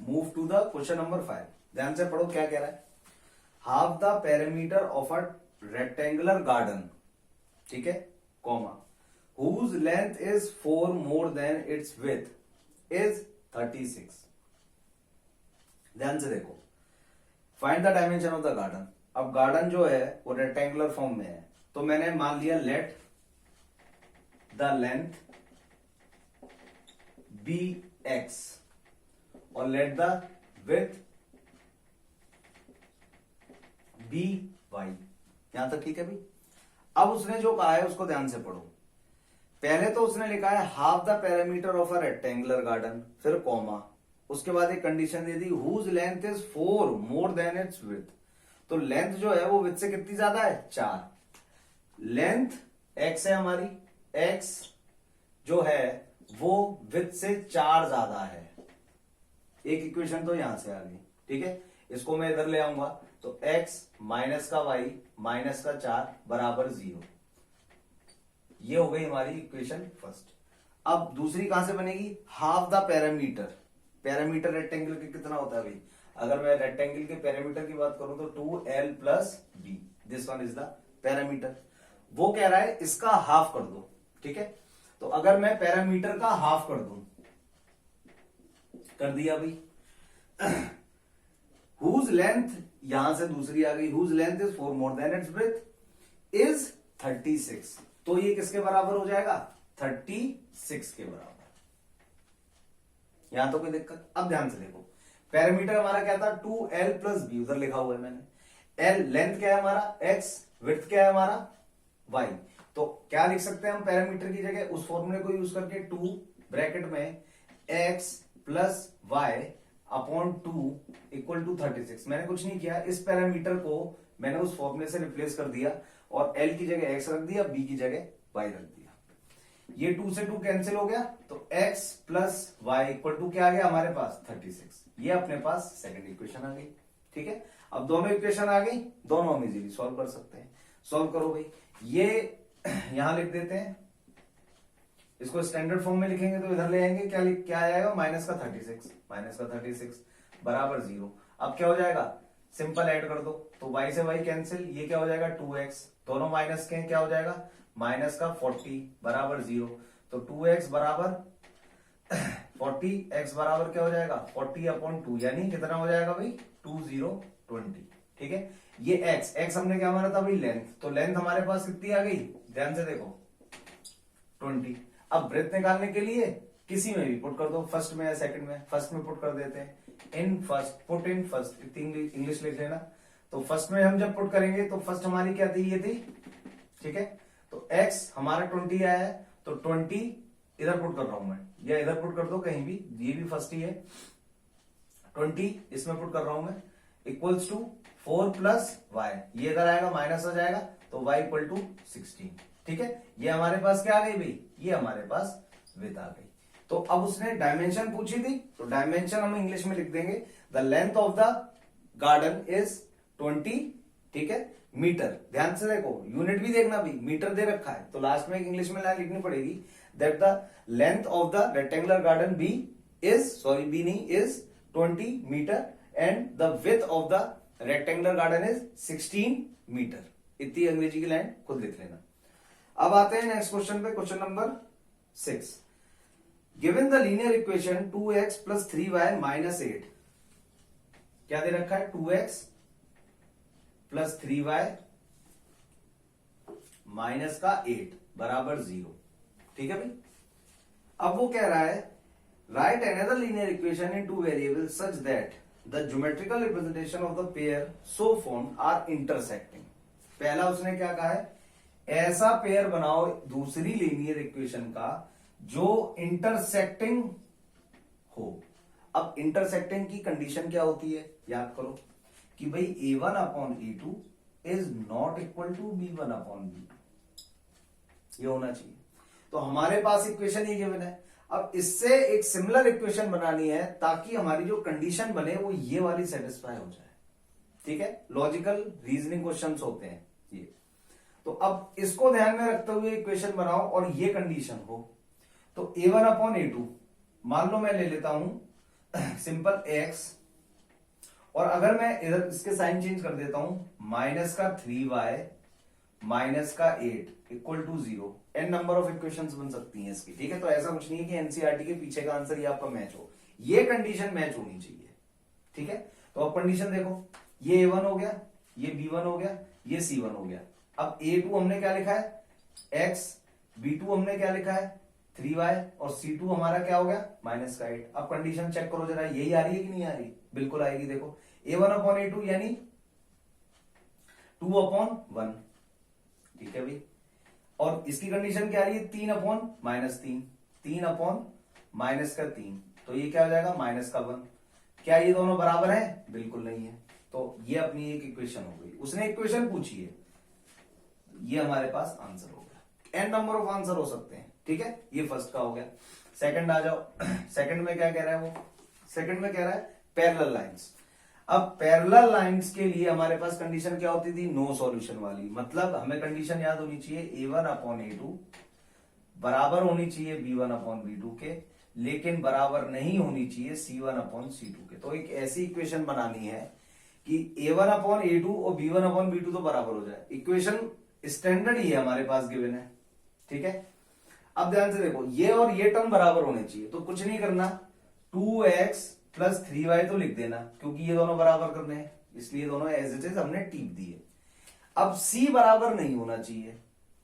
Move to the question number 5। ध्यान से पढ़ो क्या कह रहा है। Half the perimeter of a rectangular garden, ठीक है, comma, whose length is 4 more than its width is 36। ध्यान से देखो, find the dimension of the garden. अब गार्डन जो है वो रेक्टेंगुलर फॉर्म में है, तो मैंने मान लिया let the length be x और let the width be y. यहां तक ठीक है भाई। अब उसने जो कहा है उसको ध्यान से पढ़ो। पहले तो उसने लिखा है half the perimeter of a rectangular garden, फिर कॉमा, उसके बाद एक कंडीशन दे दी whose length is 4 more than its width. तो लेंथ जो है वो विड्थ से कितनी ज्यादा है, 4। लेंथ एक्स है हमारी, एक्स जो है वो विड्थ से 4 ज्यादा है। एक इक्वेशन तो यहां से आ गई, ठीक है। इसको मैं इधर ले आऊंगा तो x माइनस का y माइनस का 4 बराबर 0। ये हो गई हमारी इक्वेशन फर्स्ट। अब दूसरी कहां से बनेगी, half the parameter. Parameter rectangle के कितना होता है भाई, अगर मैं रेक्टेंगल के पैरामीटर की बात करूं तो 2l plus B, this one is the perimeter. वो कह रहा है इसका हाफ कर दो, ठीक है। तो अगर मैं पैरामीटर का हाफ कर दूं, कर दिया भाई। हुज लेंथ, यहां से दूसरी आ गई, whose length is 4 more than its breadth is 36। तो ये किसके बराबर हो जाएगा, 36 के बराबर। यहां तो कोई दिक्कत। अब ध्यान से देखो, पैरामीटर हमारा क्या था, 2l प्लस बी, उधर लिखा हुआ है मैंने। l लेंथ क्या है हमारा x, विड्थ क्या है हमारा y। तो क्या लिख सकते हैं हम पैरामीटर की जगह, उस फॉर्मूले को यूज करके 2 ब्रैकेट में x plus Y upon 2 equal to 36। मैंने कुछ नहीं किया, इस पैरामीटर को मैंने उस फॉर्मूले से रिप्लेस कर दिया और l की जगह x रख दिया, b की जगह y रख दिया। ये 2 से 2 कैंसिल हो गया, तो x plus Y equal to क्या आ गया हमारे पास, 36। ये अपने पास सेकंड इक्वेशन आ गई, ठीक है। अब दोनों इक्वेशन आ गई, दोनों हम इजीली सॉल्व कर सकते हैं। सॉल्व करो भाई। ये यहां लिख देते हैं, इसको स्टैंडर्ड फॉर्म में लिखेंगे तो इधर ले आएंगे, क्या आएगा, माइनस का 36 बराबर 0। अब क्या हो जाएगा, सिंपल ऐड कर दो, तो y से y कैंसिल, ये क्या हो जाएगा 2x, दोनों माइनस के क्या हो जाएगा, माइनस का 40 बराबर 0। तो 2x बराबर 40, x बराबर क्या हो जाएगा 40 अपॉन 2, यानी कितना हो जाएगा भाई 20, ठीक है। ये x हमने क्या माना था भाई लेंथ, तो लेंथ हमारे पास कितनी आ गई, ध्यान से देखो 20। अब ब्रेथ निकालने के लिए किसी में भी पुट कर दो, फर्स्ट में या सेकंड में, फर्स्ट में पुट कर देते हैं, in first, put in first, English लिख लेना। तो फर्स्ट में हम जब पुट करेंगे तो फर्स्ट हमारी क्या थी, ये थी, ठीक है। तो x हमारा 20 आया है, तो 20 इधर पुट कर रहा हूं मैं, या इधर पुट कर दो कहीं भी, ये भी फर्स्ट ही है, 20 इसमें पुट कर रहा हूं मैं, इक्वल्स टू 4 प्लस वाई, ये इधर आएगा माइनस हो जाएगा, तो y इक्वल टू 16, ठीक है। ये हमारे पास क्या आ गई भाई, ये हमारे पास विड्थ आ गई। तो अब उसने डायमेंशन पूछी थी, तो डायमेंशन हम इंग्लिश में लिख देंगे, the length of the garden is 20, ठीक है, मीटर। ध्यान से देखो, यूनिट भी देखना भी, मीटर दे रखा है, तो लास्ट में एक इंग्लिश में लाइन लिखनी पड़ेगी, that the length of the rectangular garden B is 20 metre and the width of the rectangular garden is 16 metre. इतनी अंग्रेजी की लाइन खुद लिख लेना। अब आते हैं नेक्स्ट क्वेश्चन पे, question number 6। Given the linear equation 2x plus 3y minus 8, क्या दे रखा है, 2x प्लस 3y माइनस का 8 बराबर 0, ठीक है भाई। अब वो कह रहा है right another linear equation in 2 variables such that the geometrical representation of the pair so formed are intersecting. पहला उसने क्या कहा है, ऐसा पेयर बनाओ दूसरी लीनियर इक्वेशन का जो इंटरसेक्टिंग हो। अब इंटरसेक्टिंग की कंडीशन क्या होती है, याद करो कि भाई a1 upon a2 is not equal to b1 upon b2, ये होना चाहिए। तो हमारे पास इक्वेशन ये गिवन है। अब इससे एक सिमिलर इक्वेशन बनानी है ताकि हमारी जो कंडीशन बने वो ये वाली सेटिस्फाई हो जाए, ठीक है। लॉजिकल रीजनिंग क्वेश्चंस होते हैं ये। तो अब इसको ध्यान में रखते हुए इक्वेशन बनाओ और ये कंडीशन हो, तो a1 अपॉन a2 मान लो मैं ले लेता हूं सिंपल x, और अगर मैं इधर इसके साइन चेंज कर देता हूं, माइनस का 3y माइनस का 8 equal to 0, n number of equations बन सकती हैं इसकी, ठीक है। तो ऐसा कुछ नहीं है कि एनसीईआरटी के पीछे का आंसर ये आपका मैच हो, ये कंडीशन मैच होनी चाहिए, ठीक है। तो अब कंडीशन देखो, ये a1 हो गया, ये b1 हो गया, ये c1 हो गया। अब a2 हमने क्या लिखा है x, b2 हमने क्या लिखा है 3y, और c2 हमारा क्या हो गया माइनस का 8। अब कंडीशन चेक करो जरा, यही आ रही है कि नहीं आ रही, बिल्कुल आएगी। देखो a1 अपॉन a2 यानी 2 अपॉन 1, ठीक है भाई। और इसकी कंडीशन क्या आ रही है 3 अपॉन माइनस 3, 3 अपॉन माइनस का 3, तो ये क्या हो जाएगा माइनस का 1। क्या ये दोनों बराबर है, बिल्कुल नहीं है। तो ये अपनी एक इक्वेशन हो गई, उसने इक्वेशन पूछी है, ये हमारे पास आंसर हो गया। n नंबर ऑफ आंसर हो सकते हैं, ठीक है। ये फर्स्ट का हो गया। सेकंड आ जाओ, सेकंड में क्या कह रहा है वो, सेकंड में कह रहा है पैरेलल लाइंस। अब पैरेलल लाइंस के लिए हमारे पास कंडीशन क्या होती थी, नो सॉल्यूशन वाली। मतलब हमें कंडीशन याद होनी चाहिए a1 अपॉन a2 बराबर होनी चाहिए b1 अपॉन b2 के, लेकिन बराबर नहीं होनी चाहिए c1 अपॉन c2 के। तो एक ऐसी इक्वेशन बनानी है कि a1 अपॉन a2 और b1 अपॉन b2 तो बराबर हो जाए। इक्वेशन स्टैंडर्ड ही है हमारे पास गिवन है, ठीक है। अब ध्यान से देखो, ये और ये टर्म बराबर होने चाहिए, तो कुछ नहीं करना, 2x प्लस 3y तो लिख देना, क्योंकि ये दोनों बराबर करने हैं, इसलिए दोनों एज इट इज हमने टीप दिए। अब c बराबर नहीं होना चाहिए,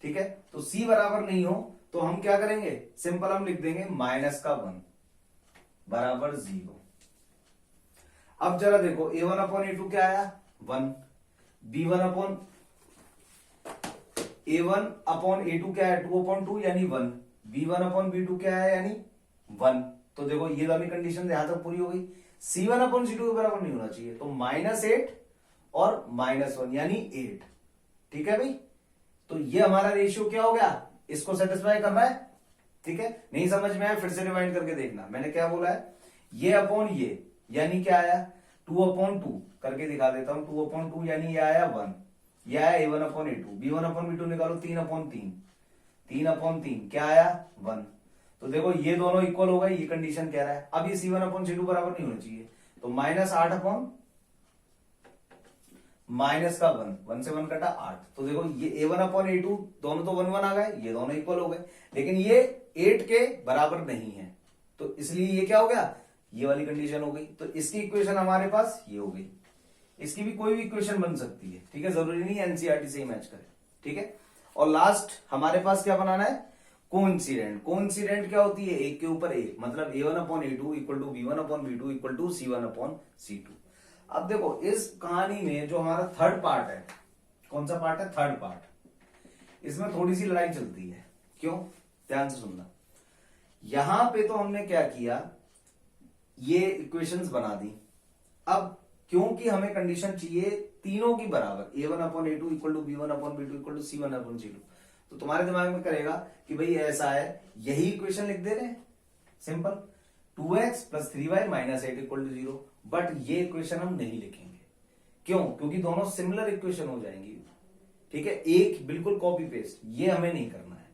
ठीक है। तो c बराबर नहीं हो तो हम क्या करेंगे, सिंपल हम लिख देंगे माइनस का 1 बराबर 0। अब जरा देखो a1 अपॉन a2 क्या आया 1, b1 upon a1 upon a2 क्या है 2 अपॉन 2 यानी 1, b1 अपॉन b2 क्या है यानी 1। तो देखो ये वाली कंडीशन यहां तक पूरी हो गई। c1 अपॉन c2 के बराबर नहीं होना चाहिए, तो -8 और -1 यानी 8, ठीक है भाई। तो ये हमारा रेशियो क्या हो गया, इसको सेटिस्फाई कर रहा है, ठीक है। नहीं समझ में आया फिर से रिवाइंड करके देखना, मैंने क्या बोला है, ये अपॉन ये यानी क्या आया 2 अपॉन 2 करके दिखा देता हूं, 2 अपॉन 2 यानी ये आया 1, ये आया a1 upon a2, b1 upon b2 निकालो 3 अपॉन 3, 3 अपॉन 3 क्या आया 1। तो देखो ये दोनों इक्वल हो गए, ये कंडीशन कह रहा है। अब ये c1 अपॉन c2 बराबर नहीं होना चाहिए, तो -8 अपॉन माइनस का 1 से 1 कटा 8। तो देखो ये a1 अपॉन a2 दोनों तो 1 1 आ गए, ये दोनों इक्वल हो गए, लेकिन ये 8 के बराबर नहीं है, तो इसलिए ये क्या हो गया, ये वाली कंडीशन हो गई। तो इसकी इक्वेशन हमारे पास ये हो गई। इसकी भी कोई भी इक्वेशन बन सकती है, ठीक है, जरूरी नहीं एनसीईआरटी से ही मैच करे, ठीक है। और लास्ट हमारे पास क्या बनाना है, कोइंसिडेंट। कोइंसिडेंट क्या होती है, एक के ऊपर एक, मतलब a1 upon a2 equal to b1 upon b2 equal to c1 upon c2। अब देखो इस कहानी में जो हमारा थर्ड पार्ट है, कौन सा पार्ट है, थर्ड पार्ट, इसमें थोड़ी सी लड़ाई चलती है। क्यों, ध्यान से सुनना। यहां पे तो हमने क्या किया, ये इक्वेशंस बना दी। अब क्योंकि हमें कंडीशन चाहिए तीनों की बराबर, a1 upon a2 equal to b1 upon b2 equal to c1 upon c2, तो तुम्हारे दिमाग में करेगा कि भाई ऐसा है, यही इक्वेशन लिख दे रहे हैं simple, 2x plus 3y minus 8 equal to 0। But ये इक्वेशन हम नहीं लिखेंगे, क्यों, क्योंकि दोनों सिमिलर इक्वेशन हो जाएंगी, ठीक है, एक बिल्कुल कॉपी पेस्ट, ये हमें नहीं करना है।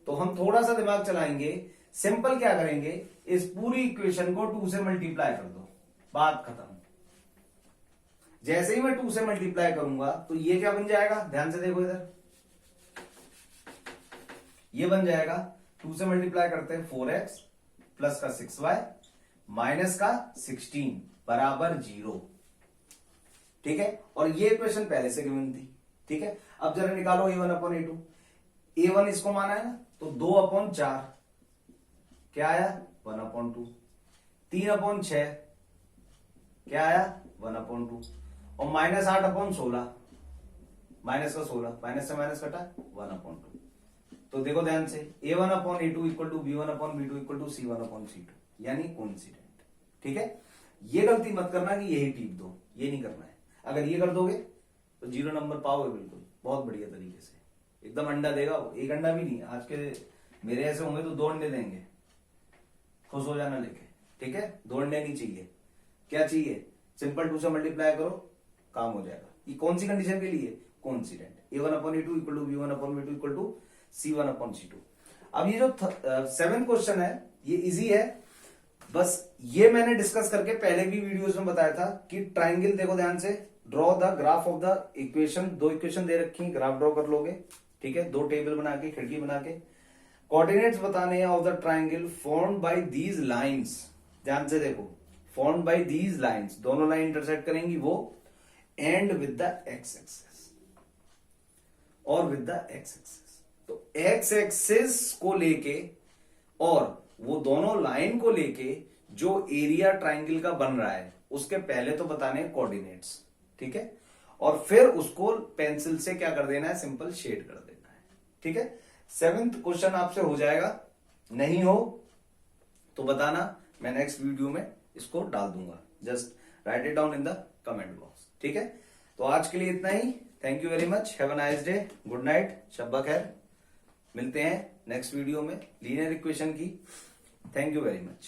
तो हम थोड़ा सा दिमाग चलाएंगे, सिंपल क्या करेंगे, इस पूरी इक्वेशन को 2 से मल्टीप्लाई कर दो, बात खत्म। जैसे ही मैं 2 से मल्टीप्लाई करूंगा तो ये क्या बन जाएगा, ध्यान से देखो इधर, ये बन जाएगा 2 से मल्टीप्लाई करते हैं 4x प्लस का 6y माइनस का 16 बराबर 0, ठीक है। और ये इक्वेशन पहले से गिवन थी, ठीक है। अब जरा निकालो a1 अपॉन a2, a1 इसको माना है ना, तो 2 अपॉन 4 क्या आया 1 अपॉन 2, 3 अपॉन 6 क्या आया 1 अपॉन 2, और -8 अपॉन 16 माइनस का 16, माइनस से माइनस कटा 1 अपॉन 2। तो देखो ध्यान से, a1 upon a2 equal to b1 upon b2 equal to c1 upon c2, यानी कोइंसिडेंट, ठीक है। ये गलती मत करना कि यही टीप दो, ये नहीं करना है। अगर ये कर दोगे तो 0 नंबर पाओगे बिल्कुल, बहुत बढ़िया तरीके से, एकदम अंडा देगा वो, एक अंडा भी नहीं, आज के मेरे ऐसे होंगे तो 2 अंडे देंगे, खुश हो जाना लेके, ठीक है। 2 अंडे नहीं चाहिए, क्या चाहिए, सिंपल 2 से मल्टीप्लाई करो, काम हो जाएगा। ये कौन सी कंडीशन के लिए, coincident, a1 upon a2 equal to b1 upon b2 equal to c1 upon c2। अब ये जो 7th क्वेश्चन है ये इजी है, बस ये मैंने डिस्कस करके पहले भी वीडियोस में बताया था कि ट्राइंगल देखो ध्यान से, draw the graph of the equation, दो इक्वेशन दे रखी, ग्राफ ड्रॉ कर लोगे, ठीक है, दो टेबल बना के, खिड़की बना के, कोऑर्डिनेट्स बताने हैं of the triangle formed by these lines, ध्यान से देखो, फॉर्म्ड बाय दीज लाइंस, दोनों लाइन इंटरसेक्ट करेंगी वो, and with the x axis, और विद द एक्स एक्सिस, तो एक्स एक्सिस को लेके और वो दोनों लाइन को लेके जो एरिया ट्राइंगल का बन रहा है उसके पहले तो बताने हैं कोऑर्डिनेट्स, ठीक है, और फिर उसको पेंसिल से क्या कर देना है, सिंपल शेड कर देना है, ठीक है। 7th क्वेश्चन आपसे हो जाएगा, नहीं हो तो बताना, मैं नेक्स्ट वीडियो में इसको डाल दूंगा, just write it down in the comment box, ठीक है। तो आज के लिए इतना ही, thank you very much, have a nice day, good night, शब्बा खैर, मिलते हैं नेक्स्ट वीडियो में लीनियर इक्वेशन की। Thank you very much.